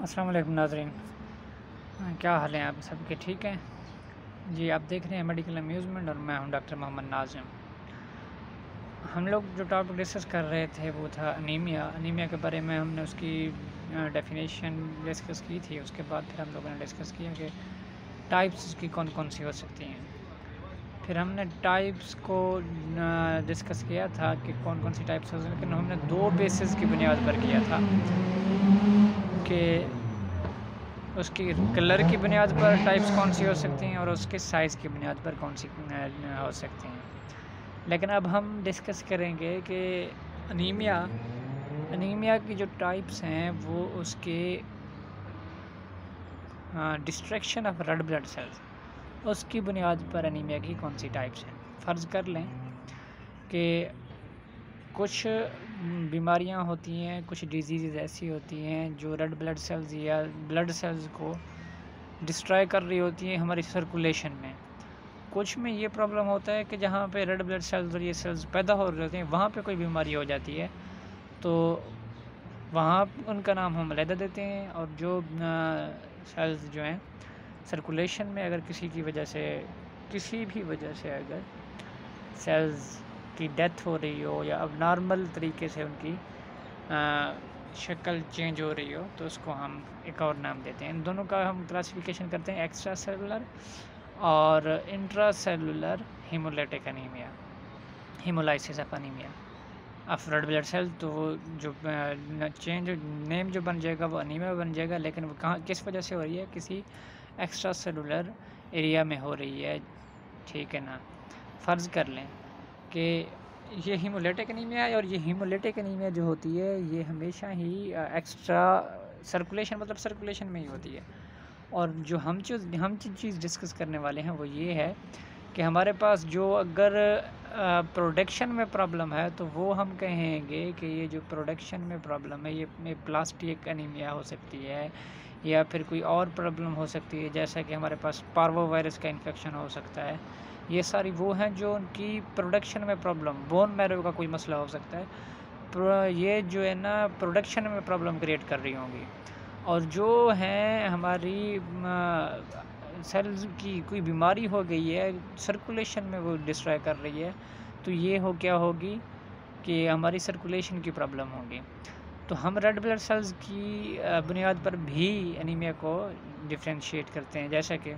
अस्सलाम वालेकुम नाज़रीन। क्या हाल हैं आप सबके? ठीक हैं जी। आप देख रहे हैं मेडिकल अम्यूज़मेंट और मैं हूं डॉक्टर मोहम्मद नाज़िम। हम लोग जो टॉपिक डिस्कस कर रहे थे वो था अनीमिया के बारे में। हमने उसकी डेफिनेशन डिस्कस की थी। उसके बाद फिर हम लोगों ने डिस्कस किया कि टाइप्स उसकी कौन कौन सी हो सकती हैं। फिर हमने टाइप्स को डिस्कस किया था कि कौन कौन सी टाइप्स हो सकती हैं, लेकिन हमने दो बेसिस की बुनियाद पर किया था कि उसकी कलर की बुनियाद पर टाइप्स कौन सी हो सकती हैं और उसके साइज़ की बुनियाद पर कौन सी हो सकती हैं। लेकिन अब हम डिस्कस करेंगे कि अनीमिया अनीमिया की जो टाइप्स हैं वो उसके distraction of red blood cells, उसकी बुनियाद पर अनीमिया की कौन सी टाइप्स हैं। फ़र्ज़ कर लें कि कुछ बीमारियां होती हैं, कुछ डिजीज़ ऐसी होती हैं जो रेड ब्लड सेल्स या ब्लड सेल्स को डिस्ट्रॉय कर रही होती हैं हमारी सर्कुलेशन में। कुछ में ये प्रॉब्लम होता है कि जहाँ पे रेड ब्लड सेल्स और ये सेल्स पैदा हो रहे होते हैं वहाँ पे कोई बीमारी हो जाती है, तो वहाँ उनका नाम हम अलहदा देते हैं। और जो सेल्स जो हैं सर्कुलेशन में, अगर किसी भी वजह से अगर सेल्स की डेथ हो रही हो या अब नॉर्मल तरीके से उनकी शक्ल चेंज हो रही हो, तो उसको हम एक और नाम देते हैं। इन दोनों का हम क्लासिफिकेशन करते हैं, एक्स्ट्रा सेलुलर और intra cellular haemolytic anaemia, haemolysis of anaemia of red blood cell. तो जो चेंज नेम जो बन जाएगा वो अनीमिया बन जाएगा, लेकिन वो कहाँ किस वजह से हो रही है? किसी एक्स्ट्रा सेलुलर एरिया में हो रही है, ठीक है ना। फ़र्ज़ कर लें कि ये हीमोलाइटिक अनीमिया है और ये हीमोलाइटिक अनीमिया जो होती है ये हमेशा ही एक्स्ट्रा सर्कुलेशन, मतलब सर्कुलेशन में ही होती है। और जो हम चीज़ डिस्कस करने वाले हैं वो ये है कि हमारे पास जो अगर प्रोडक्शन में प्रॉब्लम है तो वो हम कहेंगे कि ये जो प्रोडक्शन में प्रॉब्लम है ये प्लास्टिक अनीमिया हो सकती है, या फिर कोई और प्रॉब्लम हो सकती है, जैसा कि हमारे पास पार्वो वायरस का इन्फेक्शन हो सकता है। ये सारी वो हैं जो उनकी प्रोडक्शन में प्रॉब्लम, बोन मैरो का कोई मसला हो सकता है, ये जो है ना प्रोडक्शन में प्रॉब्लम क्रिएट कर रही होंगी। और जो हैं हमारी सेल्स की कोई बीमारी हो गई है, सर्कुलेशन में वो डिस्ट्रॉय कर रही है, तो ये क्या होगी कि हमारी सर्कुलेशन की प्रॉब्लम होगी। तो हम रेड ब्लड सेल्स की बुनियाद पर भी एनीमिया को डिफरेंशिएट करते हैं। जैसा कि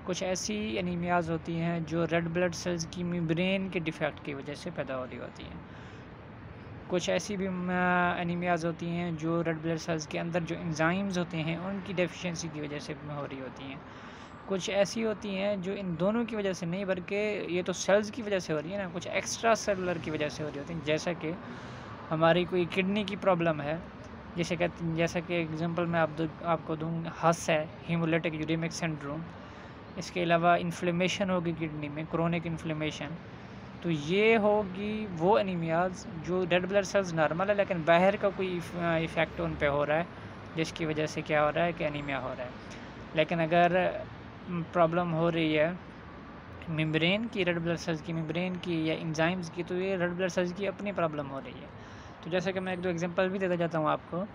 कुछ ऐसी एनीमियाज़ होती हैं जो रेड ब्लड सेल्स की मेम्ब्रेन के डिफेक्ट की वजह से पैदा हो रही होती हैं। कुछ ऐसी भी एनीमियाज़ होती हैं जो रेड ब्लड सेल्स के अंदर जो एंजाइम्स होते हैं उनकी डेफिशिएंसी की वजह से हो रही होती हैं। कुछ ऐसी होती हैं जो इन दोनों की वजह से नहीं, बल्कि ये तो सेल्स की वजह से हो रही है ना, कुछ एक्स्ट्रा सेलुलर की वजह से हो रही होती हैं। जैसा कि हमारी कोई किडनी की प्रॉब्लम है, जैसा कि एग्जांपल मैं आपको दूँ, हस है, हीमोलाइटिक यूरेमिक सिंड्रोम। इसके अलावा इन्फ्लेमेशन होगी किडनी में, क्रोनिक इन्फ्लेमेशन। तो ये होगी वो एनीमियाज़ जो रेड ब्लड सेल्स नॉर्मल है लेकिन बाहर का कोई इफ़ेक्ट उन पे हो रहा है, जिसकी वजह से क्या हो रहा है कि एनीमिया हो रहा है। लेकिन अगर प्रॉब्लम हो रही है मेम्ब्रेन की, रेड ब्लड सेल्स की मेम्ब्रेन की या एंजाइम्स की, तो ये रेड ब्लड सेल्स की अपनी प्रॉब्लम हो रही है। तो जैसे कि मैं एक दो एग्जांपल भी देता जाता हूँ आपको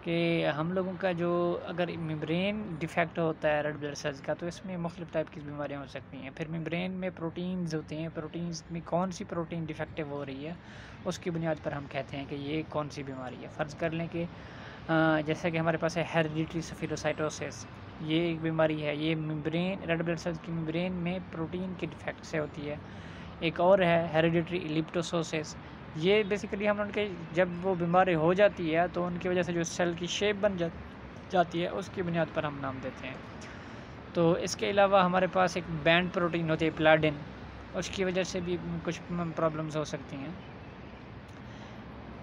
कि हम लोगों का जो अगर मेम्ब्रेन डिफेक्ट होता है रेड ब्लड सेल्स का, तो इसमें मुख्तलिफ़ टाइप की बीमारियाँ हो सकती हैं। फिर मेम्ब्रेन में प्रोटीन्स होते हैं, प्रोटीन्स में कौन सी प्रोटीन डिफेक्टिव हो रही है उसकी बुनियाद पर हम कहते हैं कि ये कौन सी बीमारी है। फ़र्ज़ कर लें कि जैसा कि हमारे पास है हेरिडिटरी स्फीरोसाइटोसिस, ये एक बीमारी है। ये मेम्ब्रेन, रेड ब्लड सेल्स की मेम्ब्रेन में प्रोटीन के डिफेक्ट से होती है। एक और है हेरिडिटरी इलिप्टोसोसिस, ये बेसिकली हम उनके जब वो बीमारी हो जाती है तो उनकी वजह से जो सेल की शेप बन जाती है उसकी बुनियाद पर हम नाम देते हैं। तो इसके अलावा हमारे पास एक बैंड प्रोटीन होती है प्लाडिन, उसकी वजह से भी कुछ प्रॉब्लम्स हो सकती हैं।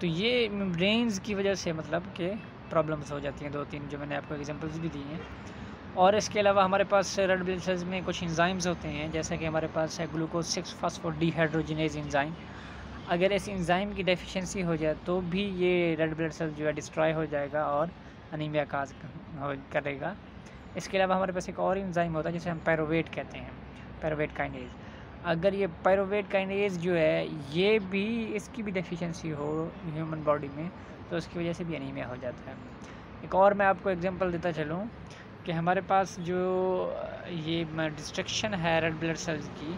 तो ये मेम्ब्रेन्स की वजह से मतलब कि प्रॉब्लम्स हो जाती हैं, दो तीन जो मैंने आपको एग्जांपल्स भी दी हैं। और इसके अलावा हमारे पास रेड ब्लड सेल्स में कुछ एंजाइम्स होते हैं, जैसा कि हमारे पास है ग्लूकोज 6 फॉस्फोडीहाइड्रोजिनेज एंजाइम। अगर इस एंजाइम की डेफिशिएंसी हो जाए तो भी ये रेड ब्लड सेल जो है डिस्ट्रॉय हो जाएगा और अनीमिया काज करेगा। इसके अलावा हमारे पास एक और एंजाइम होता है जिसे हम पायरोवेट कहते हैं, पायरोवेट काइनेज। अगर ये पायरोवेट काइनेज जो है ये भी, इसकी भी डेफिशिएंसी हो ह्यूमन बॉडी में, तो उसकी वजह से भी अनीमिया हो जाता है। एक और मैं आपको एग्जांपल देता चलूँ कि हमारे पास जो ये डिस्ट्रक्शन है रेड ब्लड सेल्स की,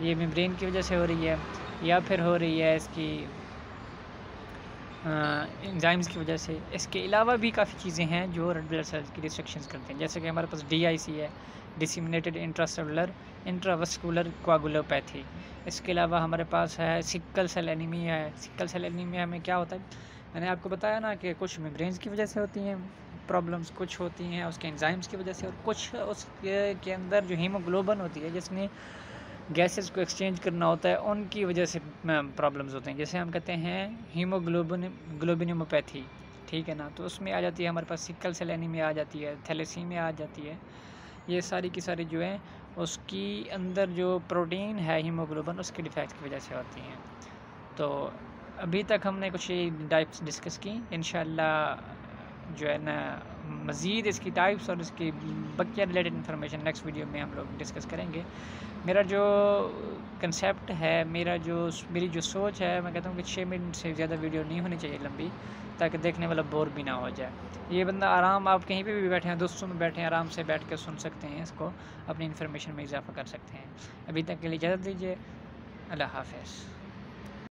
ये मेम्ब्रेन की वजह से हो रही है या फिर हो रही है इसकी एंजाइम्स की वजह से। इसके अलावा भी काफ़ी चीज़ें हैं जो रेड ब्लड सेल्स की डिस्ट्रक्शंस करते हैं, जैसे कि हमारे पास DIC है, डिसिमिनेटेड इंट्रासेलुलर इंट्रावस्कुलर कोआगुलोपैथी। इसके अलावा हमारे पास है सिकल सेल एनीमिया है। सिकल सेल एनीमिया में क्या होता है, मैंने आपको बताया ना कि कुछ मेम्ब्रेन्स की वजह से होती हैं प्रॉब्लम्स, कुछ होती हैं उसके एंजाइम्स की वजह से, और कुछ उसके के अंदर जो हीमोग्लोबिन होती है जिसने गैसेस को एक्सचेंज करना होता है, उनकी वजह से प्रॉब्लम्स होते हैं, जैसे हम कहते हैं ग्लोबिनोपैथी, ठीक है ना। तो उसमें आ जाती है हमारे पास सिकल सेल एनीमिया आ जाती है, थैलेसीमिया आ जाती है। ये सारी की सारी जो है उसकी अंदर जो प्रोटीन है हीमोग्लोबिन, उसके डिफेक्ट की वजह से होती हैं। तो अभी तक हमने कुछ ये टाइप्स डिस्कस की, इंशाल्लाह जो है ना मज़ीद इसकी टाइप्स और इसकी बकिया रिलेटेड इन्फॉर्मेशन नेक्स्ट वीडियो में हम लोग डिस्कस करेंगे। मेरा जो कंसेप्ट है, मेरी जो सोच है, मैं कहता हूँ कि 6 मिनट से ज़्यादा वीडियो नहीं होनी चाहिए लंबी, ताकि देखने वाला बोर भी ना हो जाए। ये बंदा आराम, आप कहीं पे भी बैठे हैं, दोस्तों में बैठे हैं, आराम से बैठ कर सुन सकते हैं, इसको अपनी इन्फॉर्मेशन में इजाफा कर सकते हैं। अभी तक के लिए इजाज़त दीजिए, अल्लाह हाफ़िज़।